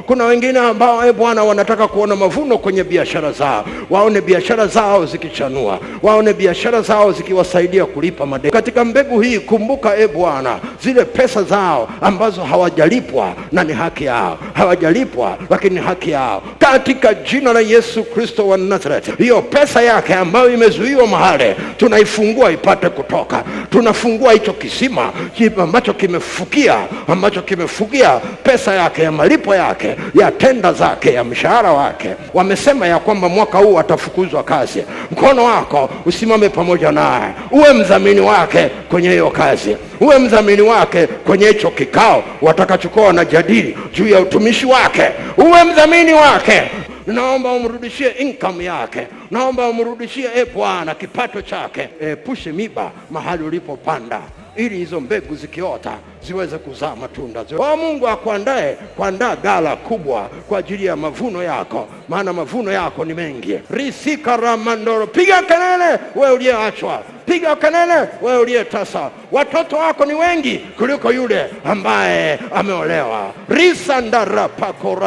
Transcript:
Kuna wengine ambao Bwana wanataka kuona mavuno kwenye biashara zao, waone biashara zao zikichanua, waone biashara zao zikiwasaidia kulipa madeni. Katika mbegu hii kumbuka Bwana zile pesa zao ambazo hawajalipwa na ni haki yao, hawajalipwa lakini haki yao, katika jina la Yesu Kristo wa Nazareth. Hiyo pesa yake ambayo imezuiwa mahali, tunaifungua ipate kutoka. Tunafungua hicho kisima ambacho kimefukia pesa yake, ya malipo yake, ya tenda zake, ya mshahara wake. Wamesema ya kwamba mwaka huu atafukuzwa kazi. Mkono wako usimame pamoja naye, uwe mdhamini wake kwenye hiyo kazi, uwe mdhamini wake kwenye hicho kikao watakachokuwa wanajadili juu ya utumishi wake. Uwe mdhamini wake. Naomba umrudishie income yake, naomba umrudishie Bwana kipato chake. Epushe miba mahali ulipopanda, ili hizo mbegu zikiota ziweze kuzaa matunda. Mungu kuandaa ghala kubwa kwa ajili ya mavuno yako, maana mavuno yako ni mengi. Risika ramandoro. Piga kelele wewe uliyeachwa, piga kelele wewe uliyetasa. Watoto wako ni wengi kuliko yule ambaye ameolewa. Risandara pakora.